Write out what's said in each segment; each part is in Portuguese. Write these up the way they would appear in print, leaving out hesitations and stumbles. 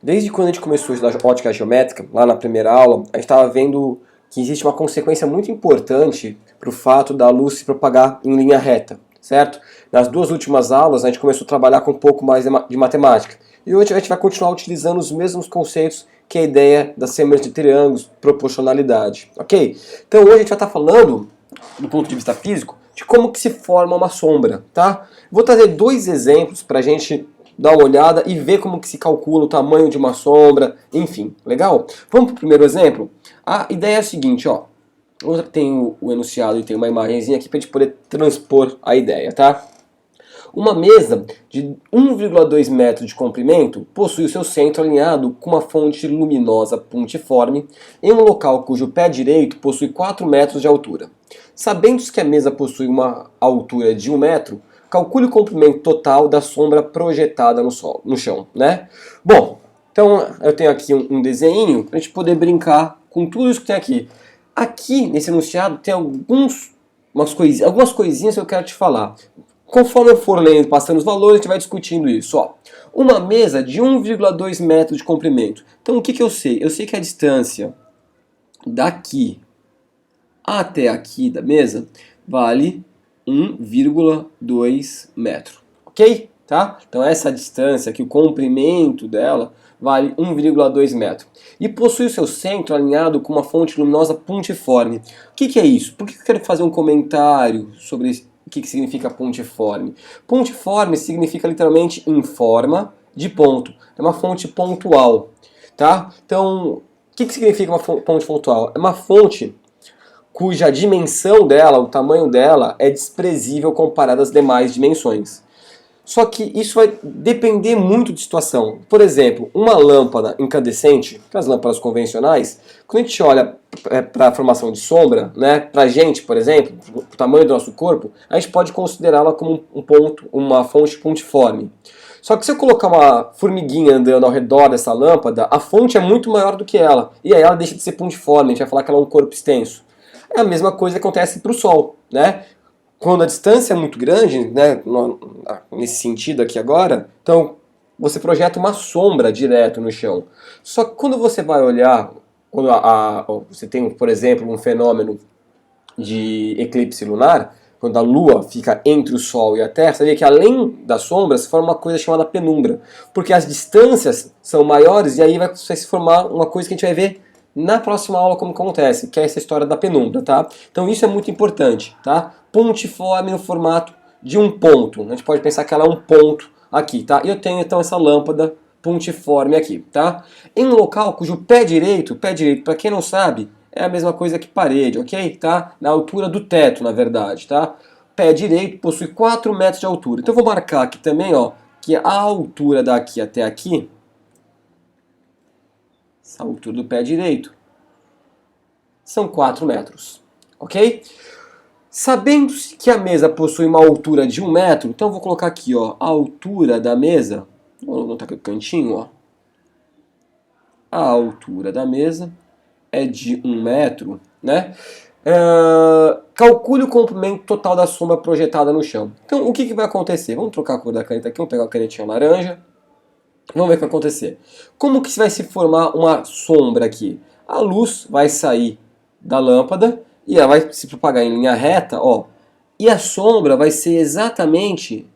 Desde quando a gente começou a estudar ótica geométrica, lá na primeira aula, a gente estava vendo que existe uma consequência muito importante para o fato da luz se propagar em linha reta, certo? Nas duas últimas aulas a gente começou a trabalhar com um pouco mais de matemática. E hoje a gente vai continuar utilizando os mesmos conceitos que a ideia da semelhança de triângulos, proporcionalidade, ok? Então hoje a gente vai estar falando, do ponto de vista físico, de como que se forma uma sombra, tá? Vou trazer dois exemplos para a gente dar uma olhada e ver como que se calcula o tamanho de uma sombra, enfim, legal? Vamos para o primeiro exemplo? A ideia é a seguinte, ó. Tem o enunciado e tem uma imagenzinha aqui para a gente poder transpor a ideia, tá? Uma mesa de 1,2 metros de comprimento possui o seu centro alinhado com uma fonte luminosa pontiforme em um local cujo pé direito possui 4 metros de altura. Sabendo-se que a mesa possui uma altura de 1 metro, calcule o comprimento total da sombra projetada no chão, né? Bom, então eu tenho aqui um desenho para a gente poder brincar com tudo isso que tem aqui. Aqui, nesse enunciado, tem algumas coisinhas que eu quero te falar. Conforme eu for lendo, passando os valores, a gente vai discutindo isso. Ó. Uma mesa de 1,2 metros de comprimento. Então o que eu sei? Eu sei que a distância daqui até aqui da mesa vale 1,2 metro. Ok? Tá? Então essa distância aqui, o comprimento dela, vale 1,2 metro. E possui o seu centro alinhado com uma fonte luminosa pontiforme. O que é isso? Por que eu quero fazer um comentário sobre o que significa pontiforme? Pontiforme significa literalmente em forma de ponto. É uma fonte pontual. Tá? Então, o que significa uma fonte pontual? É uma fonte cuja dimensão dela, o tamanho dela, é desprezível comparado às demais dimensões. Só que isso vai depender muito de situação. Por exemplo, uma lâmpada incandescente, as lâmpadas convencionais, quando a gente olha para a formação de sombra, né, para a gente, por exemplo, para o tamanho do nosso corpo, a gente pode considerá-la como uma fonte pontiforme. Só que se eu colocar uma formiguinha andando ao redor dessa lâmpada, a fonte é muito maior do que ela. E aí ela deixa de ser pontiforme, a gente vai falar que ela é um corpo extenso. É a mesma coisa que acontece para o Sol, né? Quando a distância é muito grande, né, nesse sentido aqui agora, então você projeta uma sombra direto no chão. Só que quando você vai olhar, quando você tem, por exemplo, um fenômeno de eclipse lunar, quando a Lua fica entre o Sol e a Terra, você vê que além da sombra se forma uma coisa chamada penumbra. Porque as distâncias são maiores e aí vai se formar uma coisa que a gente vai ver na próxima aula como acontece, que é essa história da penumbra, tá? Então isso é muito importante, tá? Pontiforme no formato de um ponto. A gente pode pensar que ela é um ponto aqui, tá? E eu tenho então essa lâmpada pontiforme aqui, tá? Em um local cujo pé direito, para quem não sabe, é a mesma coisa que parede, ok? Tá? Na altura do teto, na verdade, tá? Pé direito possui 4 metros de altura. Então eu vou marcar aqui também, ó, que a altura daqui até aqui, essa altura do pé direito, são 4 metros, ok? Sabendo que a mesa possui uma altura de 1 metro, então eu vou colocar aqui, ó, a altura da mesa, vou anotar aqui o cantinho, ó. A altura da mesa é de 1 metro, né? Calcule o comprimento total da sombra projetada no chão. Então, o que vai acontecer? Vamos trocar a cor da caneta aqui, vamos pegar a canetinha laranja. Vamos ver o que vai acontecer. Como que vai se formar uma sombra aqui? A luz vai sair da lâmpada e ela vai se propagar em linha reta, ó. E a sombra vai ser exatamente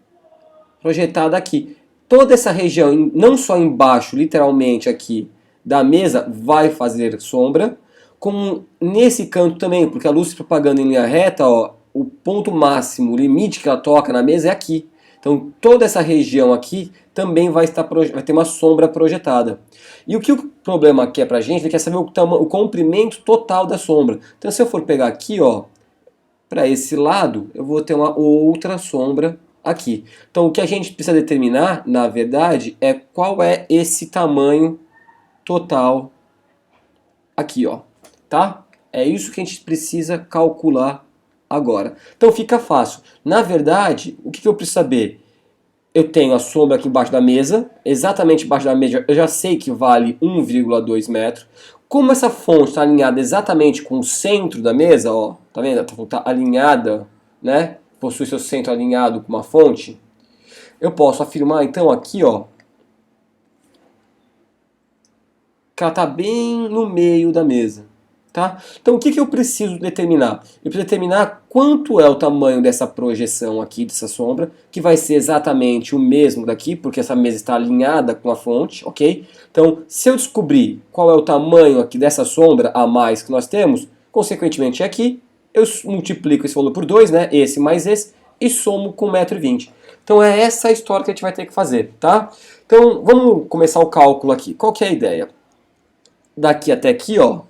projetada aqui. Toda essa região, não só embaixo, literalmente aqui, da mesa, vai fazer sombra, como nesse canto também, porque a luz se propagando em linha reta, ó, o ponto máximo, o limite que ela toca na mesa é aqui. Então toda essa região aqui também vai ter uma sombra projetada. E o que o problema aqui é pra gente, é saber o comprimento total da sombra. Então se eu for pegar aqui, ó, para esse lado, eu vou ter uma outra sombra aqui. Então o que a gente precisa determinar, na verdade, é qual é esse tamanho total aqui, ó, tá? É isso que a gente precisa calcular agora. Então fica fácil. Na verdade, o que eu preciso saber? Eu tenho a sombra aqui embaixo da mesa, exatamente embaixo da mesa, eu já sei que vale 1,2 metros. Como essa fonte está alinhada exatamente com o centro da mesa, ó, tá vendo? Está alinhada, né? Possui seu centro alinhado com uma fonte. Eu posso afirmar então aqui, ó, que ela está bem no meio da mesa. Tá? Então o que eu preciso determinar? Eu preciso determinar quanto é o tamanho dessa projeção aqui, dessa sombra, que vai ser exatamente o mesmo daqui, porque essa mesa está alinhada com a fonte, ok? Então, se eu descobrir qual é o tamanho aqui dessa sombra a mais que nós temos, consequentemente aqui, eu multiplico esse valor por 2, né? Esse mais esse, e somo com 1,20 m. Então é essa a história que a gente vai ter que fazer, tá? Então vamos começar o cálculo aqui. Qual que é a ideia? Daqui até aqui, ó,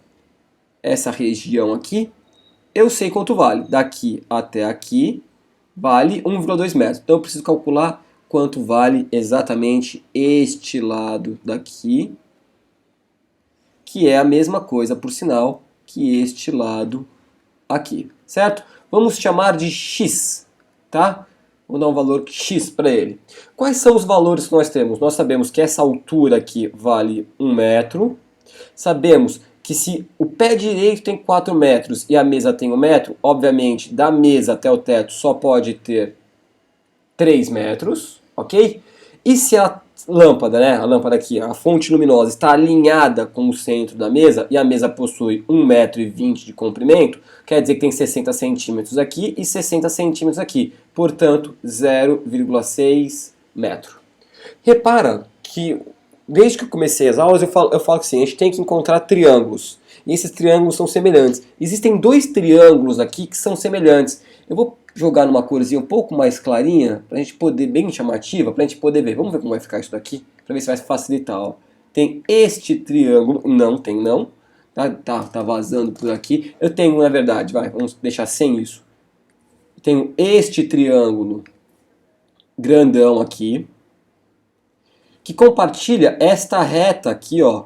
essa região aqui, eu sei quanto vale. Daqui até aqui vale 1,2 metros. Então eu preciso calcular quanto vale exatamente este lado daqui, que é a mesma coisa, por sinal, que este lado aqui, certo? Vamos chamar de x, tá? Vou dar um valor x para ele. Quais são os valores que nós temos? Nós sabemos que essa altura aqui vale 1 metro. Sabemos que se o pé direito tem 4 metros e a mesa tem 1 metro, obviamente da mesa até o teto só pode ter 3 metros, ok? E se a lâmpada, né, a lâmpada aqui, a fonte luminosa, está alinhada com o centro da mesa e a mesa possui 1,20 m de comprimento, quer dizer que tem 60 centímetros aqui e 60 centímetros aqui, portanto 0,6 metro. Repara que desde que eu comecei as aulas eu falo que assim, a gente tem que encontrar triângulos. E esses triângulos são semelhantes. Existem dois triângulos aqui que são semelhantes. Eu vou jogar numa corzinha um pouco mais clarinha, pra gente poder, bem chamativa, pra gente poder ver. Vamos ver como vai ficar isso daqui, pra ver se vai facilitar. Ó. Tem este triângulo, não tem não, tá vazando por aqui. Eu tenho, na verdade, vamos deixar sem isso. Eu tenho este triângulo grandão aqui, que compartilha esta reta aqui, ó,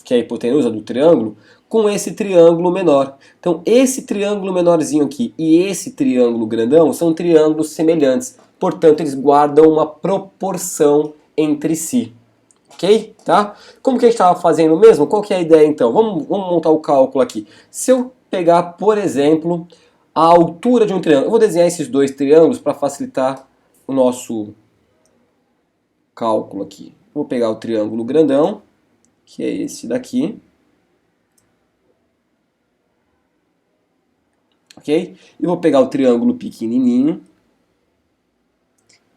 que é a hipotenusa do triângulo, com esse triângulo menor. Então, esse triângulo menorzinho aqui e esse triângulo grandão são triângulos semelhantes. Portanto, eles guardam uma proporção entre si. Ok? Tá? Como que a gente estava fazendo mesmo? Qual que é a ideia, então? Vamos montar o cálculo aqui. Se eu pegar, por exemplo, a altura de um triângulo. Eu vou desenhar esses dois triângulos para facilitar o nosso cálculo aqui. Vou pegar o triângulo grandão, que é esse daqui. Ok? E vou pegar o triângulo pequenininho,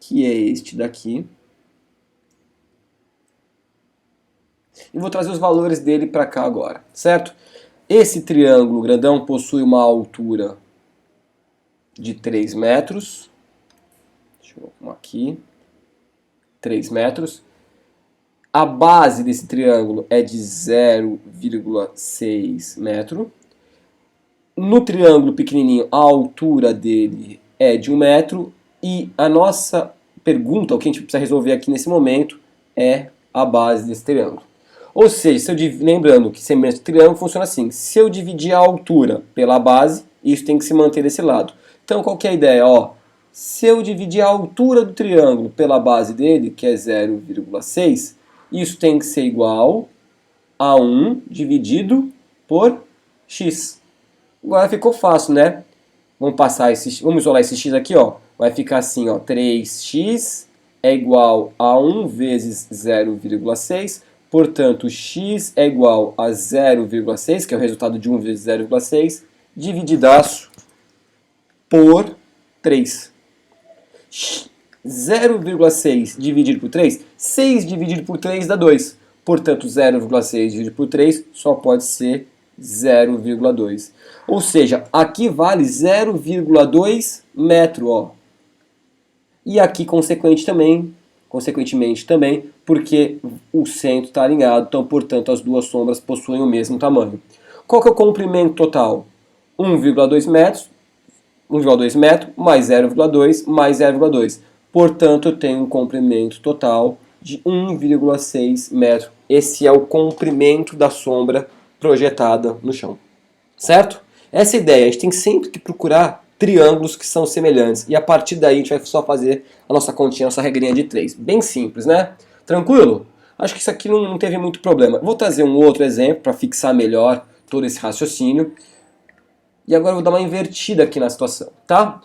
que é este daqui. E vou trazer os valores dele para cá agora, certo? Esse triângulo grandão possui uma altura de 3 metros. Deixa eu arrumar aqui. 3 metros. A base desse triângulo é de 0,6 metro. No triângulo pequenininho, a altura dele é de 1 metro. E a nossa pergunta, o que a gente precisa resolver aqui nesse momento, é a base desse triângulo. Ou seja, lembrando que semelhança de triângulo funciona assim. Se eu dividir a altura pela base, isso tem que se manter desse lado. Então, qual que é a ideia? Ó, se eu dividir a altura do triângulo pela base dele, que é 0,6, isso tem que ser igual a 1 dividido por x. Agora ficou fácil, né? Vamos isolar esse x aqui, ó. Vai ficar assim, ó, 3x é igual a 1 vezes 0,6. Portanto, x é igual a 0,6, que é o resultado de 1 vezes 0,6, divididaço por 3. 0,6 dividido por 3, 6 dividido por 3 dá 2. Portanto, 0,6 dividido por 3 só pode ser 0,2. Ou seja, aqui vale 0,2 metro. Ó. E aqui, consequentemente também, porque o centro está alinhado, então, portanto, as duas sombras possuem o mesmo tamanho. Qual que é o comprimento total? 1,2 metros, 1,2 metro mais 0,2 mais 0,2. Portanto, eu tenho um comprimento total de 1,6 metro. Esse é o comprimento da sombra projetada no chão. Certo? Essa é a ideia. A gente tem sempre que procurar triângulos que são semelhantes. E a partir daí a gente vai só fazer a nossa continha, a nossa regrinha de 3. Bem simples, né? Tranquilo? Acho que isso aqui não teve muito problema. Vou trazer um outro exemplo para fixar melhor todo esse raciocínio. E agora eu vou dar uma invertida aqui na situação, tá?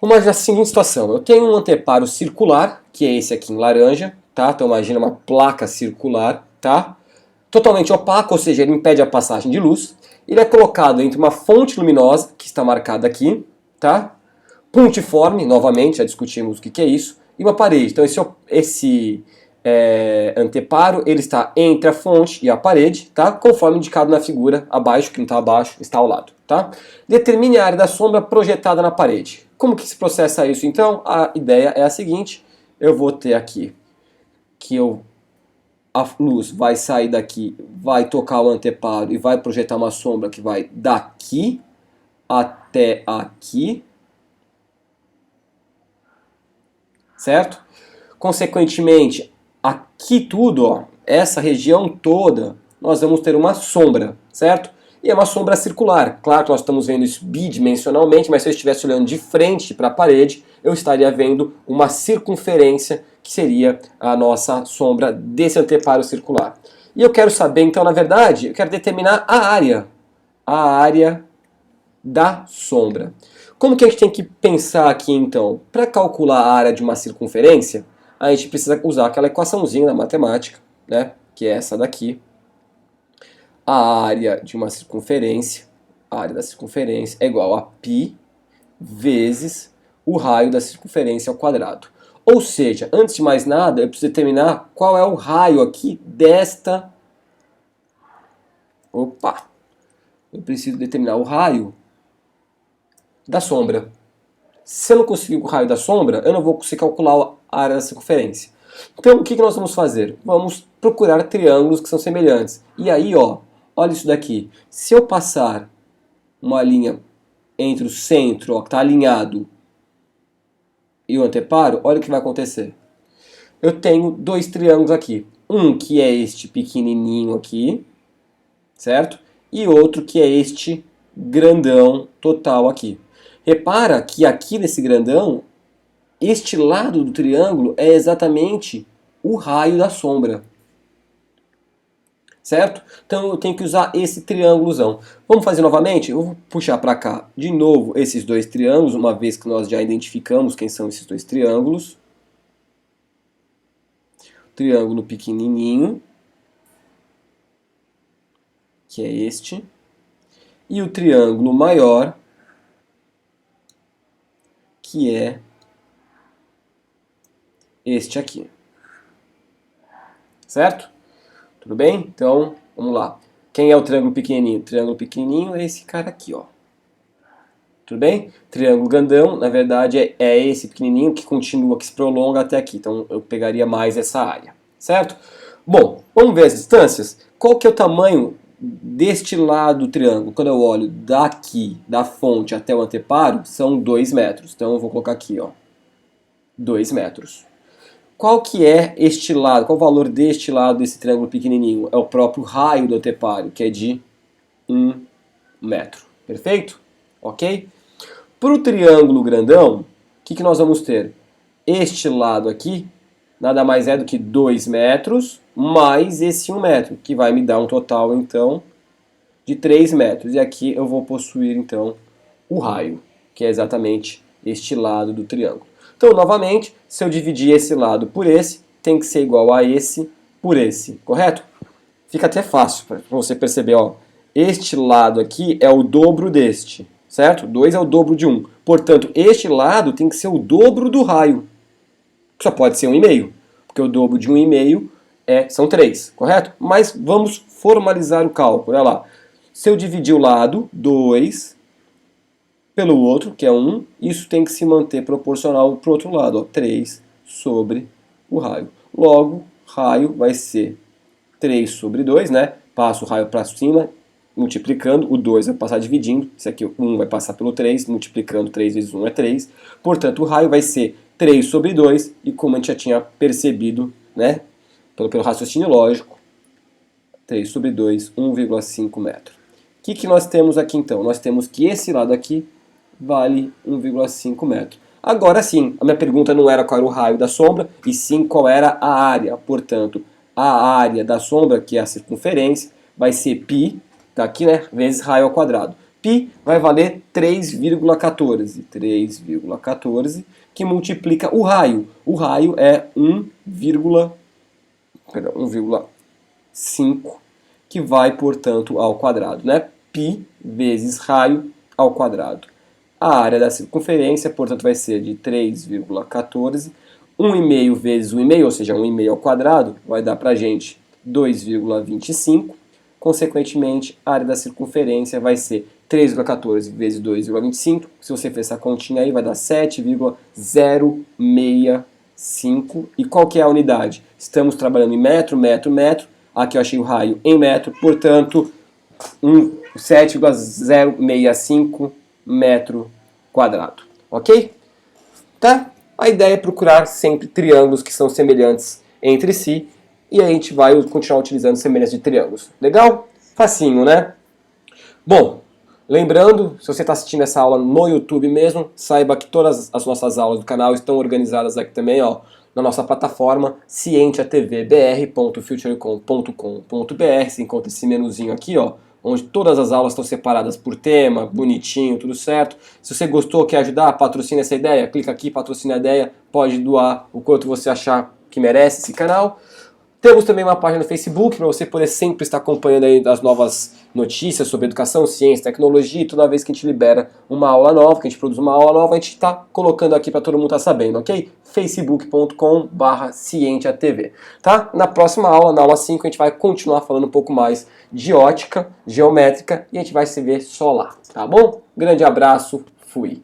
Vamos imaginar a seguinte situação. Eu tenho um anteparo circular, que é esse aqui em laranja, tá? Então imagina uma placa circular, tá? totalmente opaco, ou seja, ele impede a passagem de luz. Ele é colocado entre uma fonte luminosa, que está marcada aqui, tá? Puntiforme, novamente, já discutimos o que é isso, e uma parede. Então esse anteparo ele está entre a fonte e a parede, tá? Conforme indicado na figura abaixo, que não está abaixo, está ao lado. Tá? Determine a área da sombra projetada na parede. Como que se processa isso? Então, a ideia é a seguinte, eu vou ter aqui que a luz vai sair daqui, vai tocar o anteparo e vai projetar uma sombra que vai daqui até aqui, certo? Consequentemente, aqui tudo, ó, essa região toda, nós vamos ter uma sombra, certo? E é uma sombra circular. Claro que nós estamos vendo isso bidimensionalmente, mas se eu estivesse olhando de frente para a parede, eu estaria vendo uma circunferência, que seria a nossa sombra desse anteparo circular. E eu quero saber, então, na verdade, eu quero determinar a área da sombra. Como que a gente tem que pensar aqui, então? Para calcular a área de uma circunferência, a gente precisa usar aquela equaçãozinha da matemática, né? Que é essa daqui. A área de uma circunferência, a área da circunferência é igual a π vezes o raio da circunferência ao quadrado. Ou seja, antes de mais nada, eu preciso determinar qual é o raio aqui desta... Opa! Eu preciso determinar o raio da sombra. Se eu não conseguir o raio da sombra, eu não vou conseguir calcular a área da circunferência. Então, o que nós vamos fazer? Vamos procurar triângulos que são semelhantes. E aí, ó, olha isso daqui. Se eu passar uma linha entre o centro, ó, que está alinhado, e o anteparo, olha o que vai acontecer. Eu tenho dois triângulos aqui. Um que é este pequenininho aqui, certo? E outro que é este grandão total aqui. Repara que aqui nesse grandão, este lado do triângulo é exatamente o raio da sombra. Certo? Então eu tenho que usar esse triângulozão. Vamos fazer novamente? Eu vou puxar para cá de novo esses dois triângulos, uma vez que nós já identificamos quem são esses dois triângulos. Triângulo pequenininho, que é este. E o triângulo maior, que é este aqui. Certo? Tudo bem? Então, vamos lá. Quem é o triângulo pequenininho? O triângulo pequenininho é esse cara aqui, ó. Tudo bem? Triângulo grandão, na verdade, é esse pequenininho que continua, que se prolonga até aqui. Então, eu pegaria mais essa área. Certo? Bom, vamos ver as distâncias. Qual que é o tamanho deste lado do triângulo? Quando eu olho daqui, da fonte até o anteparo, são 2 metros. Então, eu vou colocar aqui, ó. 2 metros. Qual que é este lado? Qual o valor deste lado desse triângulo pequenininho? É o próprio raio do anteparo, que é de 1 metro. Perfeito? Ok? Para o triângulo grandão, o que nós vamos ter? Este lado aqui nada mais é do que 2 metros mais esse 1 metro, que vai me dar um total, então, de 3 metros. E aqui eu vou possuir, então, o raio, que é exatamente este lado do triângulo. Então, novamente, se eu dividir esse lado por esse, tem que ser igual a esse por esse, correto? Fica até fácil para você perceber, ó. Este lado aqui é o dobro deste, certo? 2 é o dobro de 1. Portanto, este lado tem que ser o dobro do raio. Só pode ser 1,5, porque o dobro de 1,5 são 3, correto? Mas vamos formalizar o cálculo, olha lá. Se eu dividir o lado 2 pelo outro, que é 1, isso tem que se manter proporcional para o outro lado, ó, 3 sobre o raio. Logo, raio vai ser 3 sobre 2, né? Passo o raio para cima, multiplicando, o 2 vai passar dividindo, isso aqui o 1 vai passar pelo 3, multiplicando 3 vezes 1 é 3. Portanto, o raio vai ser 3 sobre 2, e como a gente já tinha percebido, né, pelo raciocínio lógico, 3 sobre 2, 1,5 metro. O que nós temos aqui então? Nós temos que esse lado aqui vale 1,5 metro. Agora sim, a minha pergunta não era qual era o raio da sombra, e sim qual era a área. Portanto, a área da sombra, que é a circunferência, vai ser π, tá aqui, né, vezes raio ao quadrado. Π vai valer 3,14. 3,14, que multiplica o raio. O raio é 1,5 que vai, portanto, ao quadrado, né? Π vezes raio ao quadrado. A área da circunferência, portanto, vai ser de 3,14. 1,5 vezes 1,5, ou seja, 1,5 ao quadrado, vai dar pra gente 2,25. Consequentemente, a área da circunferência vai ser 3,14 vezes 2,25. Se você fez essa continha aí, vai dar 7,065. E qual que é a unidade? Estamos trabalhando em metro, metro, metro. Aqui eu achei o raio em metro, portanto, 7,065 metro quadrado. Ok? Tá? A ideia é procurar sempre triângulos que são semelhantes entre si, e aí a gente vai continuar utilizando semelhanças de triângulos. Legal? Facinho, né? Bom, lembrando, se você está assistindo essa aula no YouTube mesmo, saiba que todas as nossas aulas do canal estão organizadas aqui também, ó, na nossa plataforma cientiatvbr.futurecom.com.br. Você encontra esse menuzinho aqui, ó, onde todas as aulas estão separadas por tema, bonitinho, tudo certo. Se você gostou, quer ajudar, patrocina essa ideia, clica aqui, patrocina a ideia, pode doar o quanto você achar que merece esse canal. Temos também uma página no Facebook para você poder sempre estar acompanhando aí as novas notícias sobre educação, ciência, tecnologia, e toda vez que a gente libera uma aula nova, que a gente produz uma aula nova, a gente está colocando aqui para todo mundo estar sabendo, ok? facebook.com/cientiatv, tá? Na próxima aula, na aula 5, a gente vai continuar falando um pouco mais de ótica, geométrica, e a gente vai se ver só lá, tá bom? Grande abraço, fui!